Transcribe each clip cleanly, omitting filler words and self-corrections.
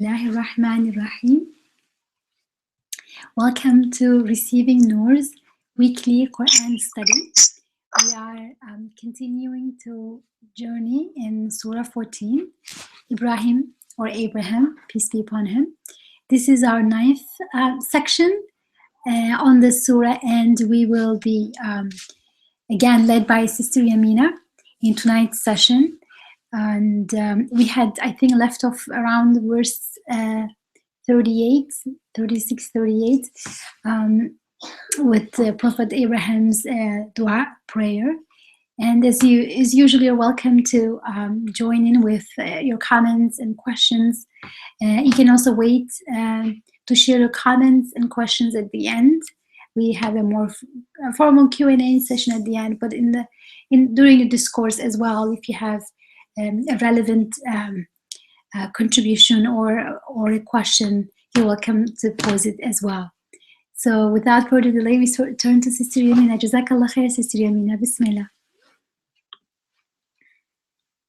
Bismillahirrahmanirrahim. Welcome to Receiving Noor's weekly Quran study. We are continuing to journey in Surah 14, Ibrahim or Abraham, peace be upon him. This is our ninth section on the surah, and we will be again led by Sister Yamina in tonight's session. And we had, I think, left off around verse 36, 38, with Prophet Abraham's dua prayer. And as usually, you're welcome to join in with your comments and questions. You can also wait to share your comments and questions at the end. We have a more formal Q&A session at the end, but during the discourse as well, if you have a relevant contribution or a question, you're welcome to pose it as well. So without further delay, we turn to Sister Yamina. Jazakallah khair, Sister Yamina. Bismillah.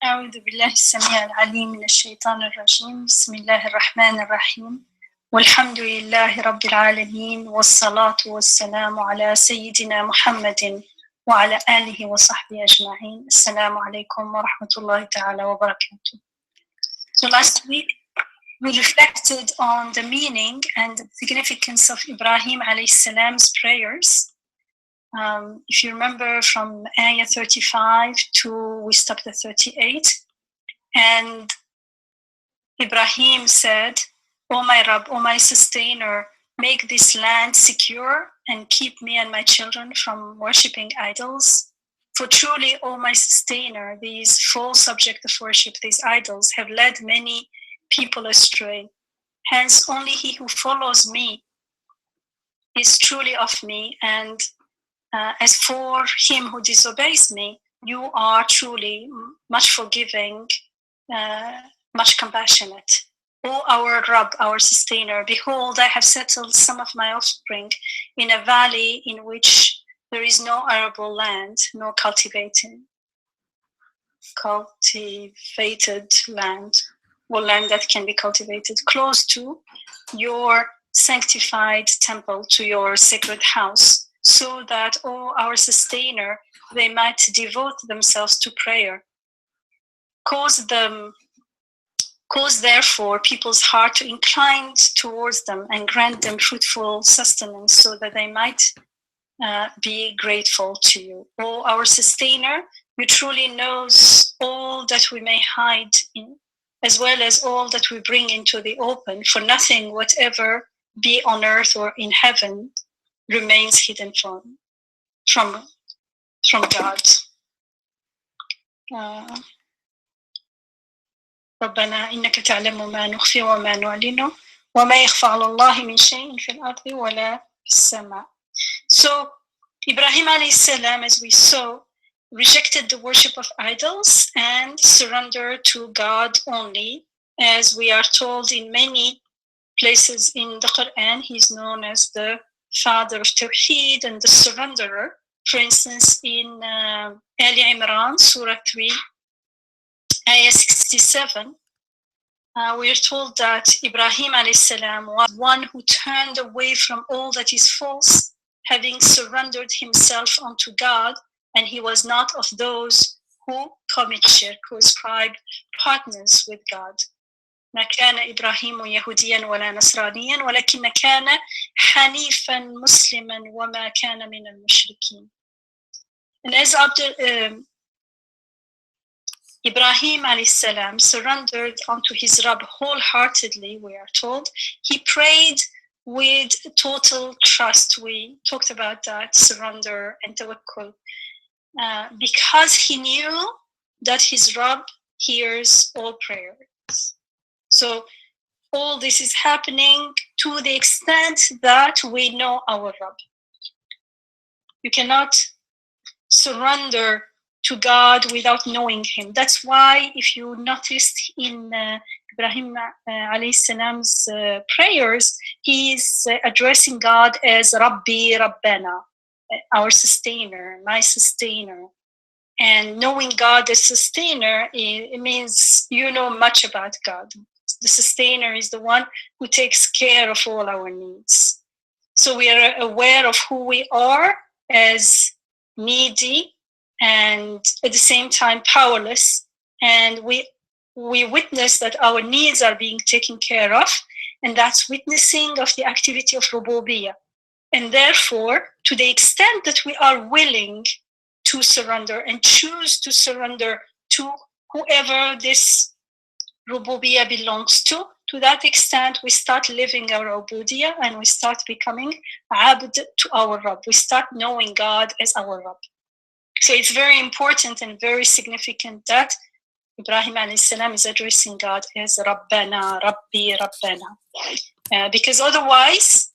أعوذ بالله السميع العليم من الشيطان الرجيم بسم الله الرحمن الرحيم والحمد لله رب العالمين والصلاة والسلام على سيدنا محمد وعلى آله وصحبه أجمعين. السلام عليكم ورحمة الله تعالى وبركاته. So last week we reflected on the meaning and the significance of Ibrahim alayhi salam's prayers. If you remember from ayah 35 to we stopped at 38, and Ibrahim said, "O my Rabb, O my sustainer, make this land secure and keep me and my children from worshipping idols. For truly, O my sustainer, these false objects of worship, these idols, have led many people astray. Hence, only he who follows me is truly of me, and as for him who disobeys me, you are truly much forgiving, much compassionate. O our Rabb, our sustainer, behold, I have settled some of my offspring in a valley in which there is no arable land, no cultivated land, or land that can be cultivated, close to your sanctified temple, to your sacred house, so that, O our sustainer, they might devote themselves to prayer. Cause therefore people's heart to incline towards them and grant them fruitful sustenance so that they might be grateful to you. O our sustainer, you truly knows all that we may hide in, as well as all that we bring into the open, for nothing whatever be on earth or in heaven remains hidden from God. ربنا إنك تعلم ما نخفي وما نعلن وما يخفى على الله من شيء في الأرض ولا في السماء. So Ibrahim alayhi salam, as we saw, rejected the worship of idols and surrendered to God only. As we are told in many places in the Quran, he is known as the father of Tawheed and the surrenderer. For instance, in Ali Imran, Sura 3, ayah 67, we are told that Ibrahim alayhi salam was one who turned away from all that is false, having surrendered himself unto God, and he was not of those who commit shirk, who ascribe partners with God. ما كان إبراهيم يهوديا ولا نصرانيا ولكن كان حنيفا مسلما وما كان من المشركين. And as Ibrahim alayhi salam surrendered unto his Rabb wholeheartedly, we are told, he prayed with total trust. We talked about that, surrender and tawakkul, because he knew that his Rabb hears all prayers. So all this is happening to the extent that we know our Rabb. You cannot surrender to God without knowing him. That's why if you noticed in Ibrahim alayhi salam's prayers, he is addressing God as Rabbi Rabbana, our sustainer, my sustainer. And knowing God as sustainer, it means you know much about God. the sustainer, is the one who takes care of all our needs. So we are aware of who we are as needy and at the same time powerless, and we witness that our needs are being taken care of, and that's witnessing of the activity of rububiyyah. And therefore, to the extent that we are willing to surrender and choose to surrender to whoever this rububiyyah belongs to that extent we start living our ubudiyyah and we start becoming abd to our Rabb. We start knowing God as our Rabb. So it's very important and very significant that Ibrahim alayhi salam is addressing God as Rabbana, Rabbi, Rabbana. Because otherwise,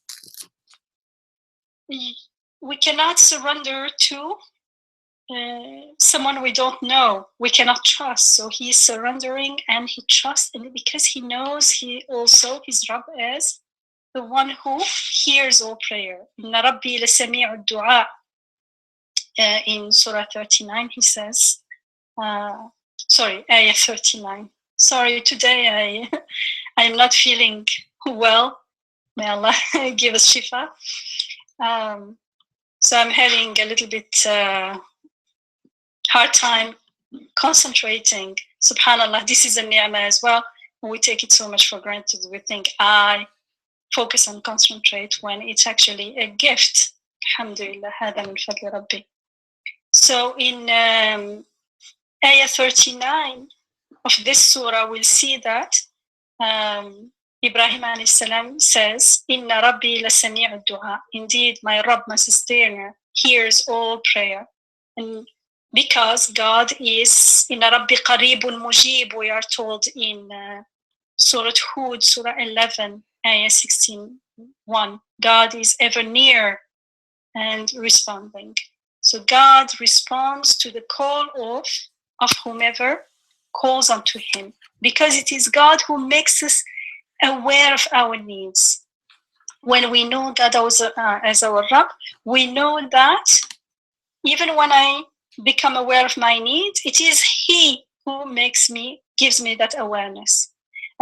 we cannot surrender to someone we don't know, we cannot trust. So he is surrendering and he trusts, and because he knows he also his Rabb as the one who hears all prayer. Inna Rabbi lasami'u du'a. In Surah 39 he says, ayah 39. Sorry, today I'm not feeling well. May Allah give us shifa. So I'm having a little bit hard time concentrating. Subhanallah, this is a ni'mah as well. We take it so much for granted. We think I focus and concentrate when it's actually a gift. Alhamdulillah, hada min fadli Rabbi. So in ayah 39 of this surah, we'll see that Ibrahim alayhi salam says, Inna Rabbi lasami'u du'a. Indeed, my Rabb, my sustainer, hears all prayer. And because God is, Inna Rabbi qareebun mujib, we are told in Surah Hud, Surah 11, ayah 16:1. God is ever near and responding. So God responds to the call of whomever calls unto him, because it is God who makes us aware of our needs. When we know God as our Rabb, we know that even when I become aware of my needs, it is He who gives me that awareness.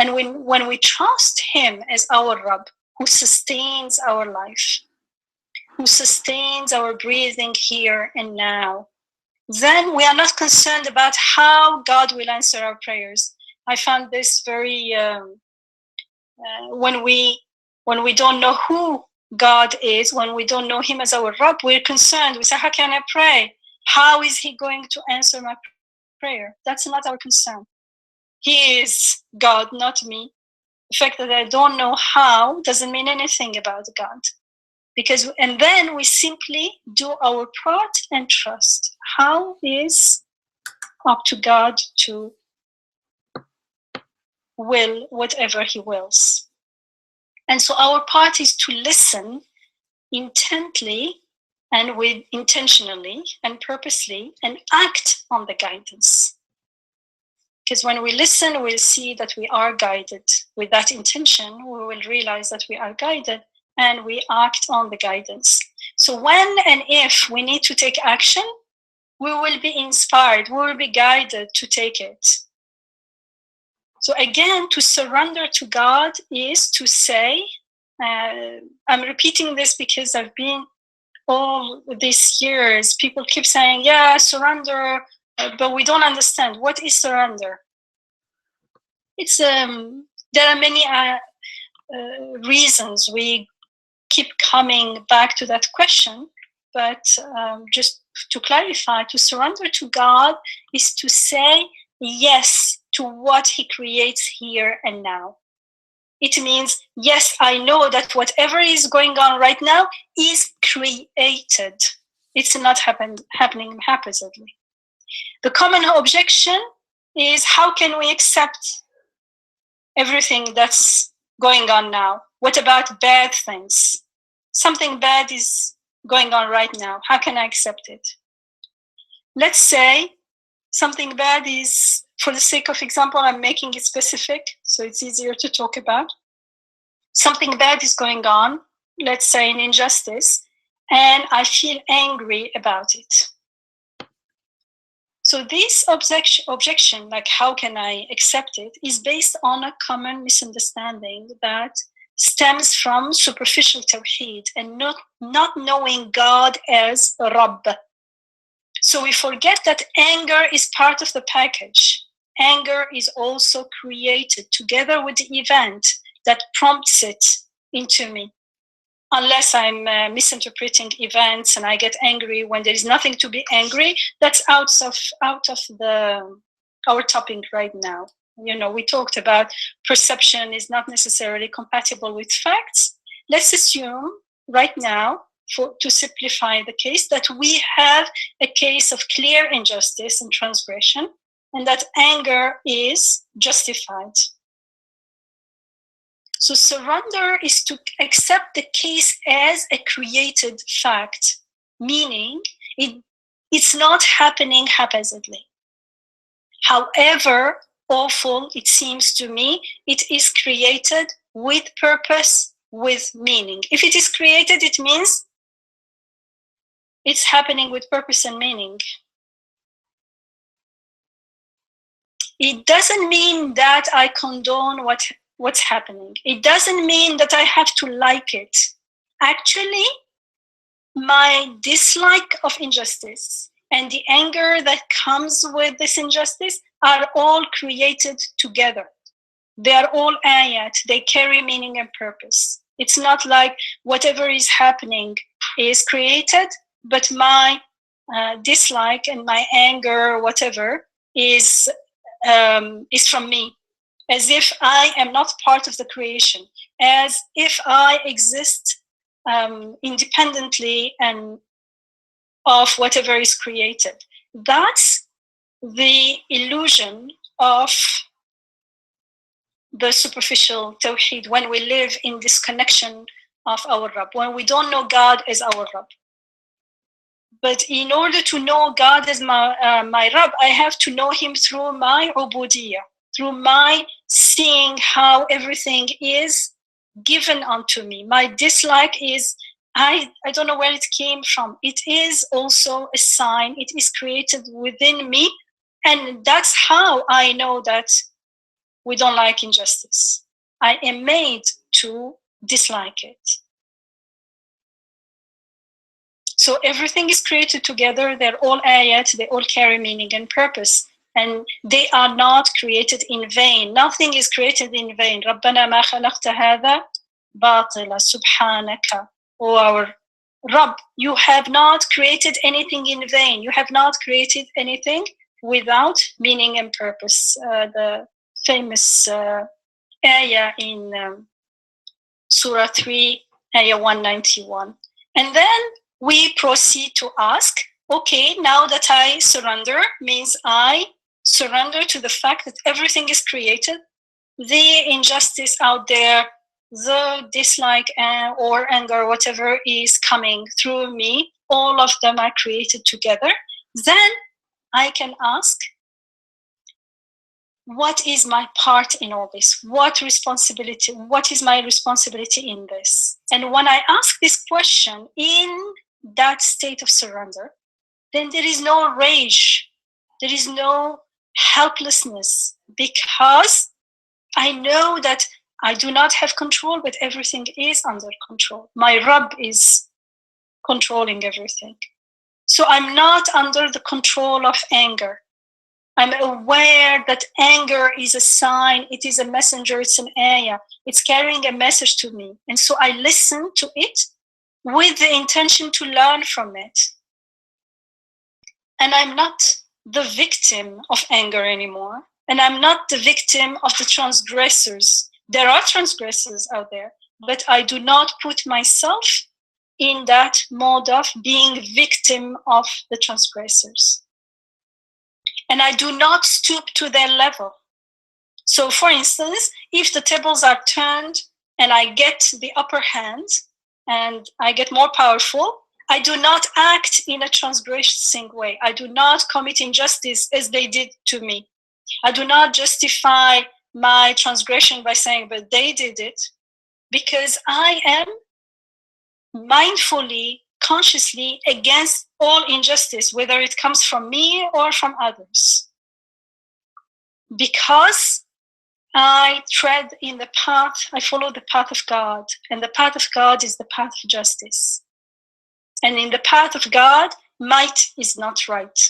And when we trust Him as our Rabb, who sustains our life, who sustains our breathing here and now, then we are not concerned about how God will answer our prayers. I found this very, when we don't know who God is, when we don't know Him as our Rabb, we're concerned. We say, how can I pray? How is He going to answer my prayer? That's not our concern. He is God, not me. The fact that I don't know how doesn't mean anything about God. And then we simply do our part and trust. How is up to God to will whatever He wills. And so our part is to listen intently and intentionally and purposely and act on the guidance. Because when we listen, we'll see that we are guided. With that intention, we will realize that we are guided and we act on the guidance. So when and if we need to take action, we will be inspired, we will be guided to take it. So again, to surrender to God is to say, I'm repeating this because I've been all these years, people keep saying, yeah, surrender, but we don't understand. What is surrender? It's there are many reasons we keep coming back to that question, but just to clarify, to surrender to God is to say yes to what He creates here and now. It means, yes, I know that whatever is going on right now is created. It's not happening haphazardly. The common objection is, how can we accept everything that's going on now? What about bad things? Something bad is going on right now. How can I accept it? Let's say something bad is, for the sake of example, I'm making it specific so it's easier to talk about. Something bad is going on, let's say an injustice, and I feel angry about it. So this objection, like how can I accept it, is based on a common misunderstanding that stems from superficial tawheed and not knowing God as Rabb. So we forget that anger is part of the package. Anger is also created together with the event that prompts it into me. Unless I'm misinterpreting events and I get angry when there is nothing to be angry, that's out of our topic right now. You know, we talked about perception is not necessarily compatible with facts. Let's assume right now, to simplify the case, that we have a case of clear injustice and transgression, and that anger is justified. So surrender is to accept the case as a created fact, meaning it's not happening haphazardly. However awful it seems to me, it is created with purpose, with meaning. If it is created, it means it's happening with purpose and meaning. It doesn't mean that I condone what's happening. It doesn't mean that I have to like it. Actually, my dislike of injustice and the anger that comes with this injustice are all created together. They are all ayat. They carry meaning and purpose. It's not like whatever is happening is created, but my dislike and my anger, whatever, is from me, as if I am not part of the creation, as if I exist independently and of whatever is created. That's the illusion of the superficial tawheed, when we live in disconnection of our Rabb, when we don't know God as our Rabb. But in order to know God as my Rabb, I have to know him through my ubudiyah, through my seeing how everything is given unto me. My dislike is, I don't know where it came from. It is also a sign. It is created within me. And that's how I know that we don't like injustice. I am made to dislike it. So everything is created together. They're all ayat. They all carry meaning and purpose. And they are not created in vain. Nothing is created in vain. رَبَّنَا مَا خَلَقْتَ هَذَا بَاطِلًا سُبْحَانَكَ. O our Rabb, you have not created anything in vain. You have not created anything without meaning and purpose. The famous ayah in Sura 3, ayah 191. And then we proceed to ask, okay, now that I surrender, means I surrender to the fact that everything is created, the injustice out there, the dislike or anger, whatever is coming through me, all of them are created together. Then I can ask, what is my part in all this? What is my responsibility in this? And when I ask this question in that state of surrender, then there is no rage, there is no helplessness, because I know that I do not have control, but everything is under control. My Rabb is controlling everything. So I'm not under the control of anger. I'm aware that anger is a sign, it is a messenger, it's an ayah, it's carrying a message to me. And so I listen to it with the intention to learn from it. And I'm not the victim of anger anymore. And I'm not the victim of the transgressors. There are transgressors out there, but I do not put myself in that mode of being victim of the transgressors. And I do not stoop to their level. So for instance, if the tables are turned and I get the upper hand and I get more powerful, I do not act in a transgressing way. I do not commit injustice as they did to me. I do not justify my transgression by saying, but they did it, because I am mindfully consciously against all injustice, whether it comes from me or from others. Because I tread in the path, I follow the path of God, and the path of God is the path of justice. And in the path of God, might is not right.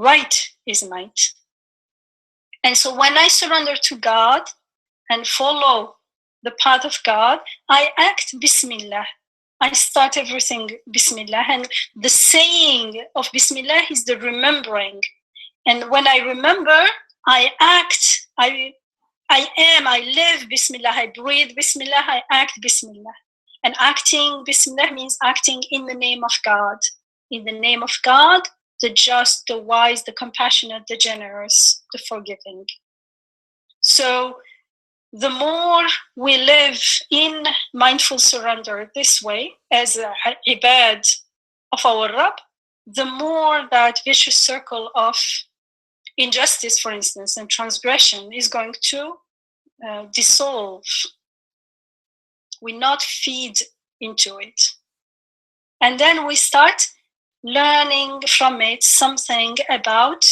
Right is might. And so when I surrender to God and follow the path of God, I act Bismillah. I start everything Bismillah. And the saying of Bismillah is the remembering. And when I remember, I act, I live Bismillah, I breathe Bismillah, I act Bismillah. And acting Bismillah means acting in the name of God. In the name of God, the just, the wise, the compassionate, the generous, the forgiving. So the more we live in mindful surrender this way, as a ibad of our Rabb, the more that vicious circle of injustice, for instance, and transgression is going to dissolve. We not feed into it. And then we start learning from it something about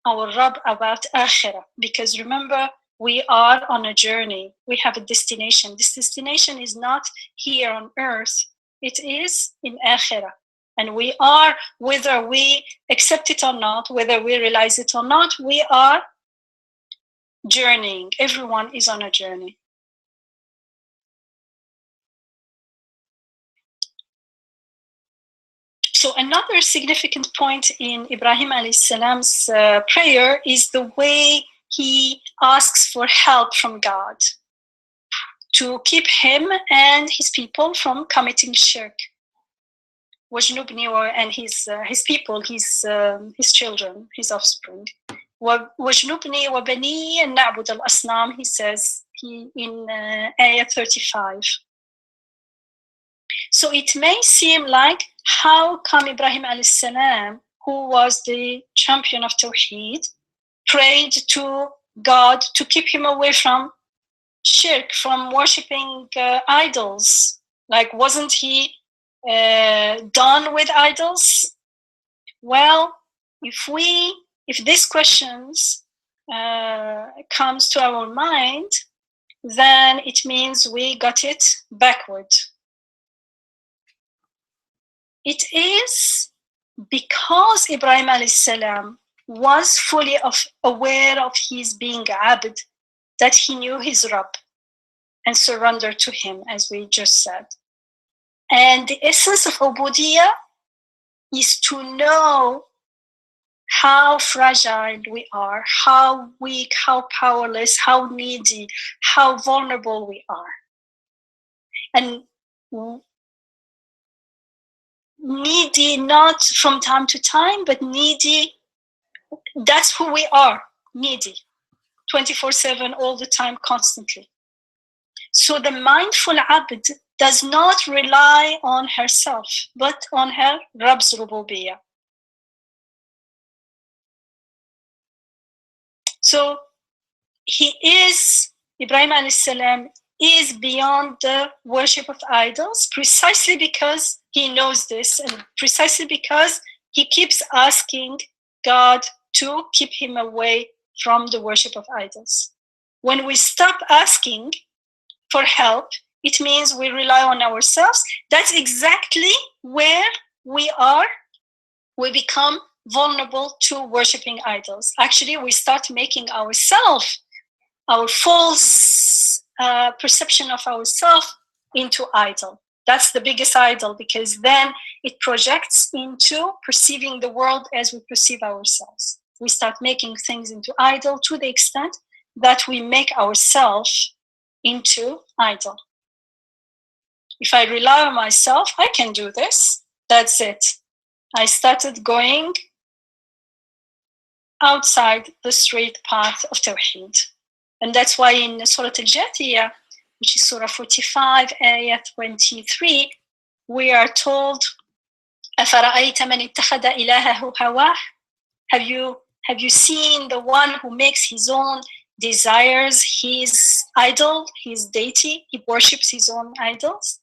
our Rabb, about Akhirah. Because remember, we are on a journey. We have a destination. This destination is not here on earth. It is in Akhirah. And we are, whether we accept it or not, whether we realize it or not, we are journeying. Everyone is on a journey. So another significant point in Ibrahim alayhi salam's prayer is the way he asks for help from God to keep him and his people from committing shirk. وَجْنُبْنِي, and his people, his children, his offspring. وَجْنُبْنِي وَبَنِي نَعْبُدَ الْأَصْنَامِ, he says in ayah 35. So it may seem like, how come Ibrahim alayhi salam, who was the champion of Tawheed, prayed to God to keep him away from shirk, from worshipping idols? Like, wasn't he done with idols? Well, if these questions comes to our mind, then it means we got it backward. It is because Ibrahim alayhi salam was fully aware of his being abd that he knew his Rabb and surrendered to him, as we just said. And the essence of ubudiyah is to know how fragile we are, how weak, how powerless, how needy, how vulnerable we are. And needy not from time to time, but needy, that's who we are, needy, 24/7, all the time, constantly. So the mindful abd does not rely on herself, but on her Rabb's rububiyyah. So Ibrahim alayhi salam is beyond the worship of idols, precisely because he knows this, and precisely because he keeps asking God to keep him away from the worship of idols. When we stop asking for help, it means we rely on ourselves. That's exactly where we become vulnerable to worshiping idols. Actually, we start making ourselves, our false perception of ourselves, into idol. That's the biggest idol, because then it projects into perceiving the world as we perceive ourselves. We start making things into idol to the extent that we make ourselves into idol. If I rely on myself, I can do this. That's it. I started going outside the straight path of Tawheed. And that's why in Surah Al-Jathiyah, which is Surah 45, ayah 23, we are told, أَفَرَأَيْتَ مَنِ اتَّخَذَ إِلَهَهُ هَوَاهُ? Have you seen the one who makes his own desires his idol, his deity? He worships his own idols.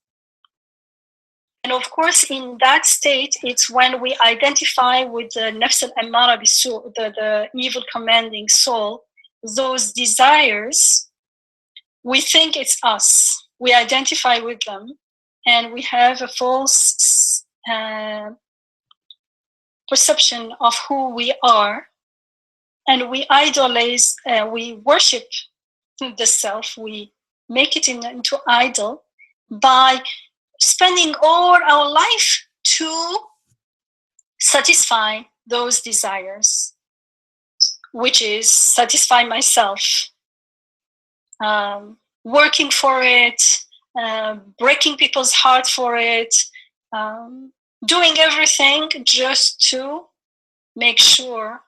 of course, in that state, it's when we identify with the nafs al-ammara bisu, the evil commanding soul, those desires, we think it's us. We identify with them, and we have a false perception of who we are, and we idolize, we worship the self, we make it into idol by spending all our life to satisfy those desires, which is satisfy myself, working for it, breaking people's heart for it, doing everything just to make sure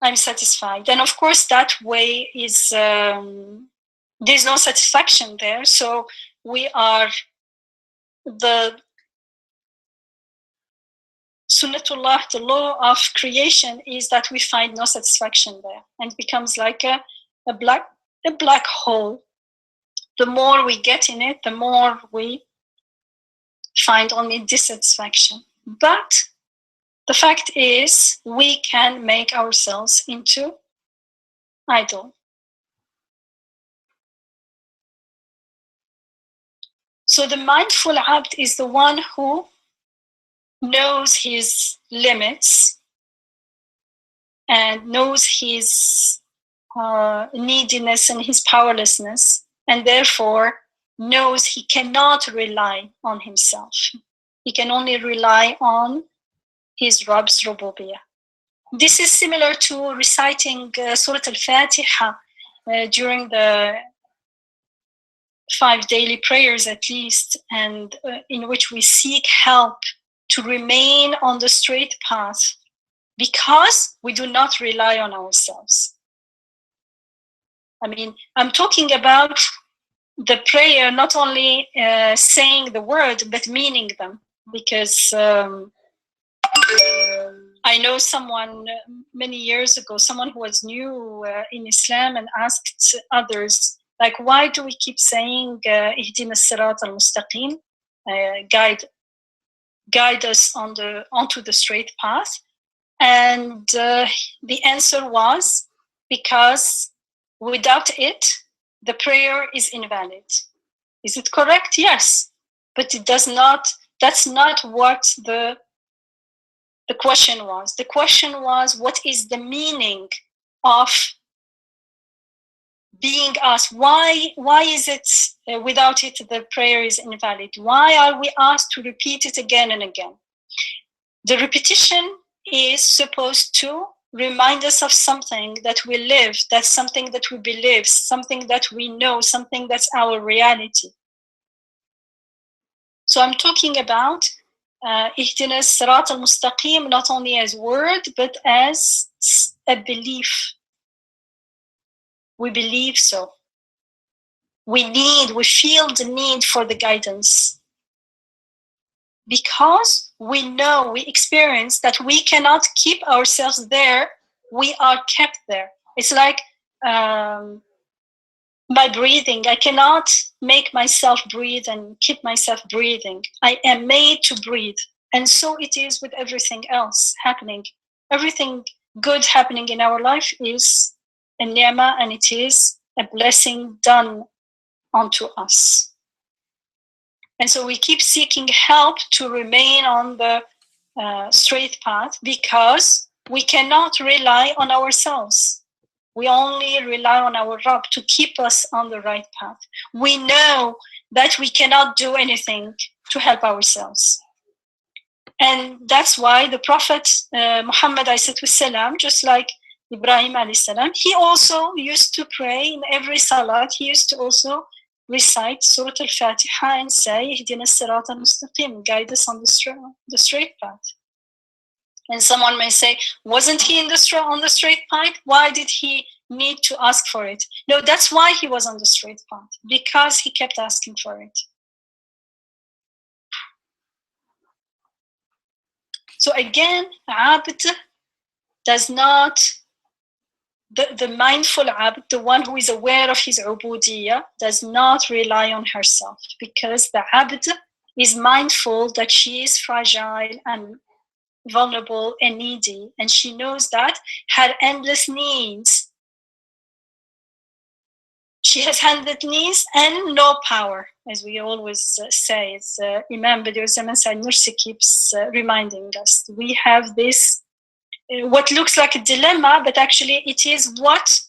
I'm satisfied. And of course, that way is, there's no satisfaction there. So we are, the sunnatullah, the law of creation, is that we find no satisfaction there, and it becomes like a black hole. The more we get in it, the more we find only dissatisfaction. But the fact is, we can make ourselves into idol. So the mindful abd is the one who knows his limits and knows his neediness and his powerlessness, and therefore knows he cannot rely on himself. He can only rely on his Rabb's rububiyyah. This is similar to reciting Surah Al-Fatiha during the 5 daily prayers at least, and in which we seek help to remain on the straight path because we do not rely on ourselves. I mean, I'm talking about the prayer, not only saying the word, but meaning them, because I know someone many years ago, someone who was new in Islam, and asked others, like, why do we keep saying Ihdina as-sirat al-mustaqim, guide us onto the straight path? And the answer was, because without it, the prayer is invalid. Is it correct? Yes, but it does not. That's not what the question was. The question was, what is the meaning of being us? Why is it without it the prayer is invalid? Why are we asked to repeat it again and again? The repetition is supposed to remind us of something that we live, that's something that we believe, something that we know, something that's our reality. So I'm talking about Ihdina as-sirat al-mustaqim, not only as word, but as a belief. We believe so. We feel the need for the guidance. Because we know, we experience that we cannot keep ourselves there, we are kept there. It's like by breathing. I cannot make myself breathe and keep myself breathing. I am made to breathe. And so it is with everything else happening. Everything good happening in our life is a ni'mah, and it is a blessing done onto us. And so we keep seeking help to remain on the straight path, because we cannot rely on ourselves. We only rely on our Rabb to keep us on the right path. We know that we cannot do anything to help ourselves. And that's why the Prophet Muhammad ﷺ, just like Ibrahim ﷺ, he also used to pray in every salat. He used to also recite Surah Al-Fatiha and say, Ihdina as-sirat al-mustaqim, guide us on the straight path. And someone may say, wasn't he on the straight path? Why did he need to ask for it? No, that's why he was on the straight path, because he kept asking for it. So again, abd does not, the mindful abd, the one who is aware of his ubudiyyah, does not rely on herself, because the abd is mindful that she is fragile and vulnerable and needy, and she knows that her endless needs, she has endless needs and no power, as we always say. As Imam Badiou Zaman Said Nursi keeps reminding us, we have this what looks like a dilemma, but actually it is what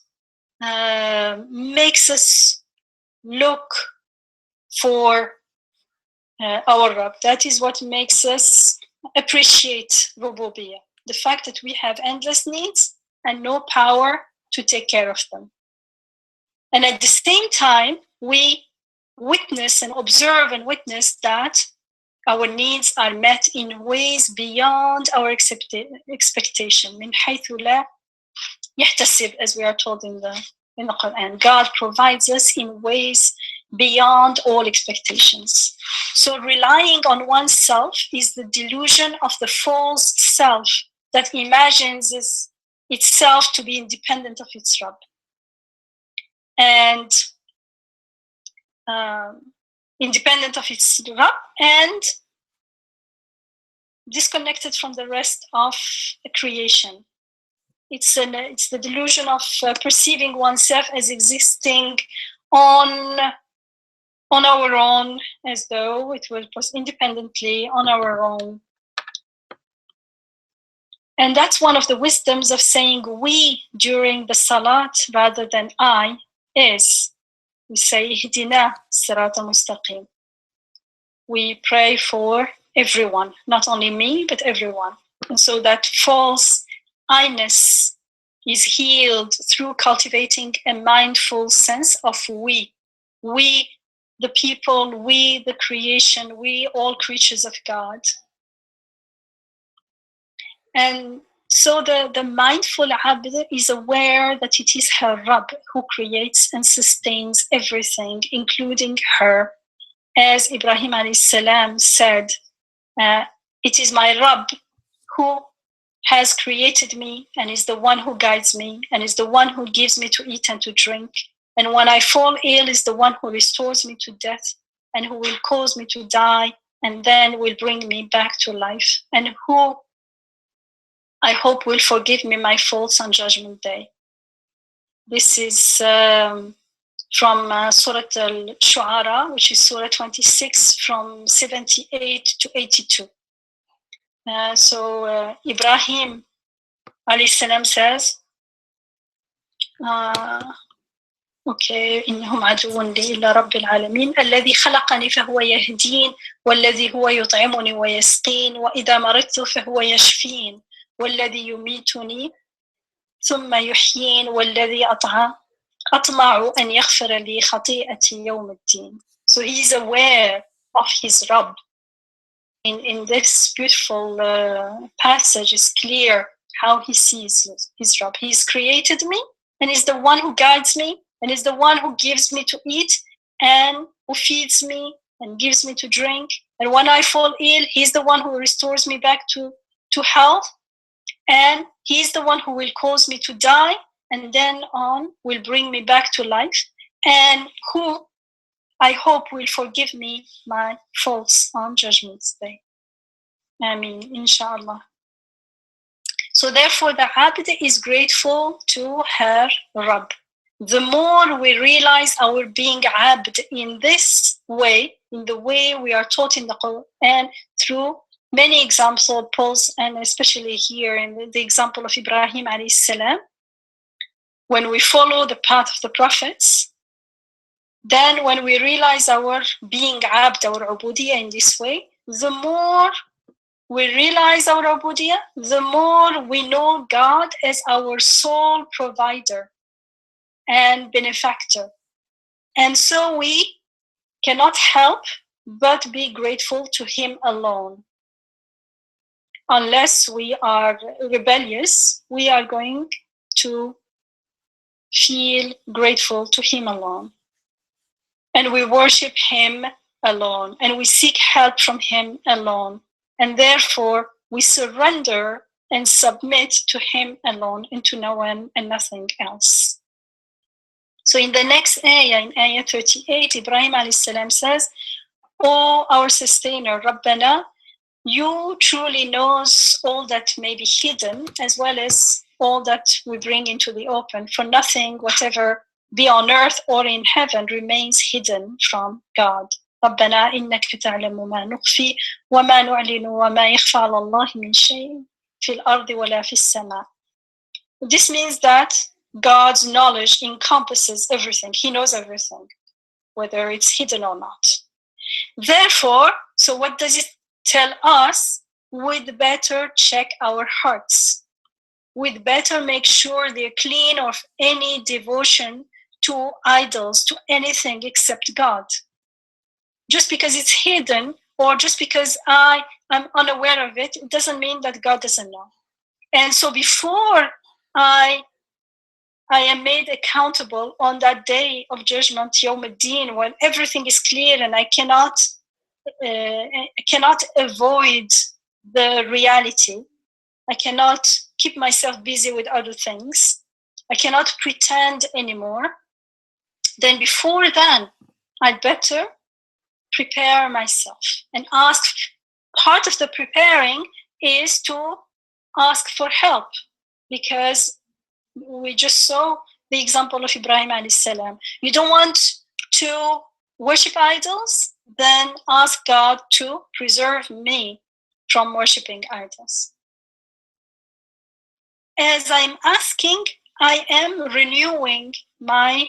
makes us look for our Rabb. That is what makes us appreciate Rububiyyah. The fact that we have endless needs and no power to take care of them. And at the same time, we witness and observe and witness that our needs are met in ways beyond our expectation. من حيث لا يحتسب, as we are told in the Quran. God provides us in ways beyond all expectations. So relying on oneself is the delusion of the false self that imagines itself to be independent of its Rabb. And independent of its Rabb and disconnected from the rest of creation. It's the delusion of perceiving oneself as existing on our own, as though it was independently on our own. And that's one of the wisdoms of saying we during the salat rather than I is, we say, Ihdina Sirata Mustaqim. We pray for everyone, not only me, but everyone. And so that false I-ness is healed through cultivating a mindful sense of we, the people, we, the creation, we, all creatures of God. And so the mindful abd is aware that it is her Rabb who creates and sustains everything, including her. As Ibrahim alayhi salam said, it is my Rabb who has created me and is the one who guides me and is the one who gives me to eat and to drink. And when I fall ill is the one who restores me to death and who will cause me to die and then will bring me back to life, and who I hope will forgive me my faults on Judgment Day. This is from Surah Al-Shu'ara, which is Surah 26 from 78 to 82. So Ibrahim alayhi salam says, إنهم عدو لي إلا رب العالمين الذي خلقني فهو يهدين والذي هو يطعمني ويسقين وإذا مرضت فهو يشفين والذي يميتني ثم يحيين والذي أطمع أن يغفر لي خطيئتي يوم الدين. So he is aware of his Rabb. In this beautiful passage is clear how he sees his Rabb. He's created me and is the one who guides me and is the one who gives me to eat and who feeds me and gives me to drink. And when I fall ill, he's the one who restores me back to health. And he's the one who will cause me to die and then on will bring me back to life, and who I hope will forgive me my faults on Judgment Day. Ameen, inshallah. So therefore the Abd is grateful to her Rabb. The more we realize our being Abd in this way, in the way we are taught in the Quran through many examples, and especially here in the example of Ibrahim alayhi salam, when we follow the path of the prophets, then when we realize our being Abd, our Ubudiyah in this way, the more we realize our Ubudiyah, the more we know God as our sole provider and benefactor. And so we cannot help but be grateful to Him alone. Unless we are rebellious, we are going to feel grateful to Him alone. And we worship Him alone. And we seek help from Him alone. And therefore, we surrender and submit to Him alone and to no one and nothing else. So in the next ayah, in ayah 38, Ibrahim alayhi salam says, O our sustainer, Rabbana, you truly knows all that may be hidden as well as all that we bring into the open. For nothing, whatever be on earth or in heaven, remains hidden from God. ربنا إنك تعلم ما نخفي وما نعلن وما يخفى على الله من شيء في الأرض ولا في السماء. This means that God's knowledge encompasses everything. He knows everything, whether it's hidden or not. Therefore, so what does it tell us? We'd better check our hearts. We'd better make sure they're clean of any devotion to idols, to anything except God. Just because it's hidden or just because I am unaware of it, it doesn't mean that God doesn't know. And so before I am made accountable on that day of judgment, Yawm al-Din, when everything is clear and I cannot avoid the reality. I cannot keep myself busy with other things. I cannot pretend anymore. Then before then, I'd better prepare myself and ask. Part of the preparing is to ask for help, because we just saw the example of Ibrahim alayhi salam. You don't want to worship idols? Then ask God to preserve me from worshiping idols. As I'm asking, I am renewing my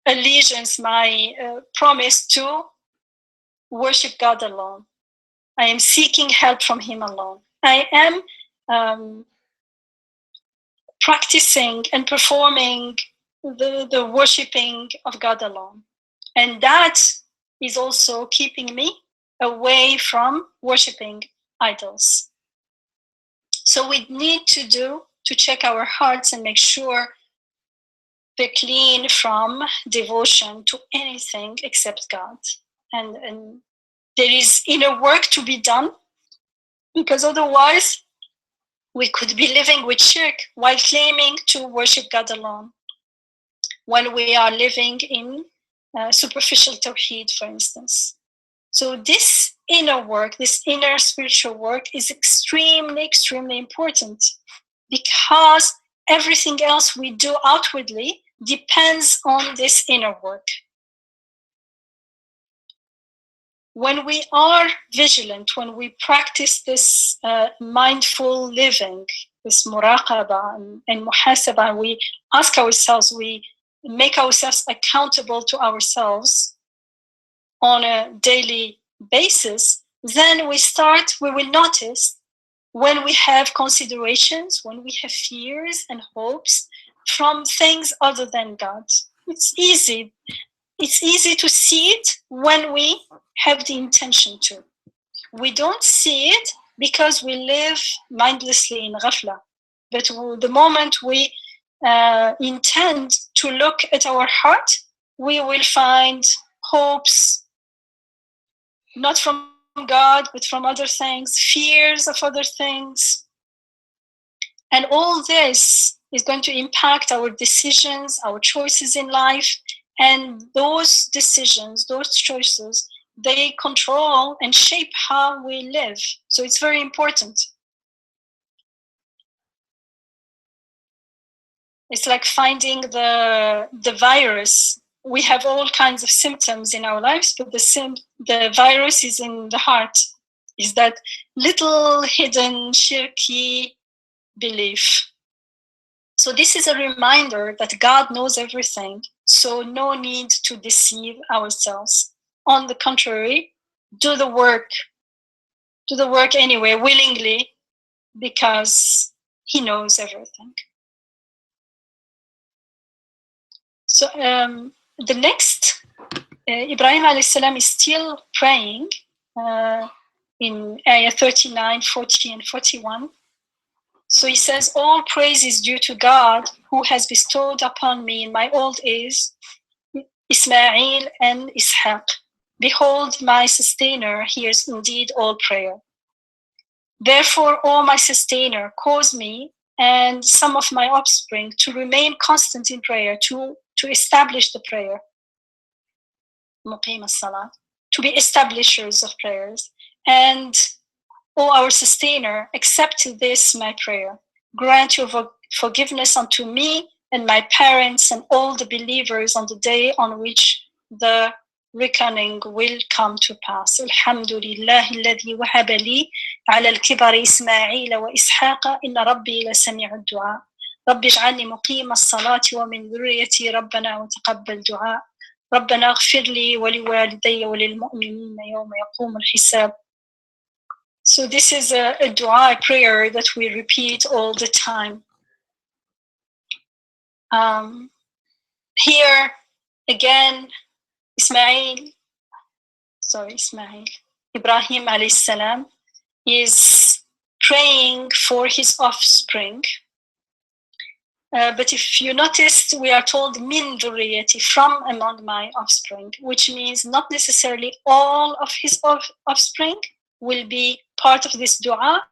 allegiance, my promise to worship God alone. I am seeking help from Him alone. I am practicing and performing the worshiping of God alone. And that is also keeping me away from worshiping idols. So we need to check our hearts and make sure they're clean from devotion to anything except God. And there is inner work to be done, because otherwise we could be living with shirk while claiming to worship God alone, when we are living in superficial tawheed, for instance. So this inner work, this inner spiritual work is extremely, extremely important, because everything else we do outwardly depends on this inner work. When we are vigilant, when we practice this mindful living, this muraqaba and muhasaba, we ask ourselves, we make ourselves accountable to ourselves on a daily basis, then we will notice when we have considerations, when we have fears and hopes from things other than God. It's easy to see it when we have the intention to. We don't see it because we live mindlessly in ghafla. But the moment we intend to look at our heart, we will find hopes, not from God, but from other things, fears of other things. And all this is going to impact our decisions, our choices in life. And those decisions, those choices, they control and shape how we live. So it's very important. It's like finding the virus. We have all kinds of symptoms in our lives, but the virus is in the heart. Is that little hidden shirky belief. So this is a reminder that God knows everything, so no need to deceive ourselves. On the contrary, do the work anyway, willingly, because He knows everything. So the next, Ibrahim alayhi salam is still praying in ayah 39, 40, and 41. So he says, all praise is due to God, who has bestowed upon me in my old age Ismail and Ishaq. Behold, my sustainer hears indeed all prayer. Therefore, O my sustainer, cause me and some of my offspring to remain constant in prayer, to establish the prayer. muqim as-salat, to be establishers of prayers. And, O our sustainer, accept this my prayer. Grant your forgiveness unto me and my parents and all the believers on the day on which the reckoning will come to pass. Alhamdulillah alladhi wahaba li ala al-kibar Ismail wa Ishaqa inna rabbi la sami'u du'a. رب اجعلني مقيم الصلاة ومن ذريتي ربنا وتقبل دعاء ربنا اغفر لي ولوالدي وللمؤمنين يوم يقوم الحساب. So this is a dua, a prayer that we repeat all the time. Here again, Ibrahim alayhi salam is praying for his offspring. But if you noticed, we are told min dhurriyati, from among my offspring, which means not necessarily all of his offspring will be part of this dua,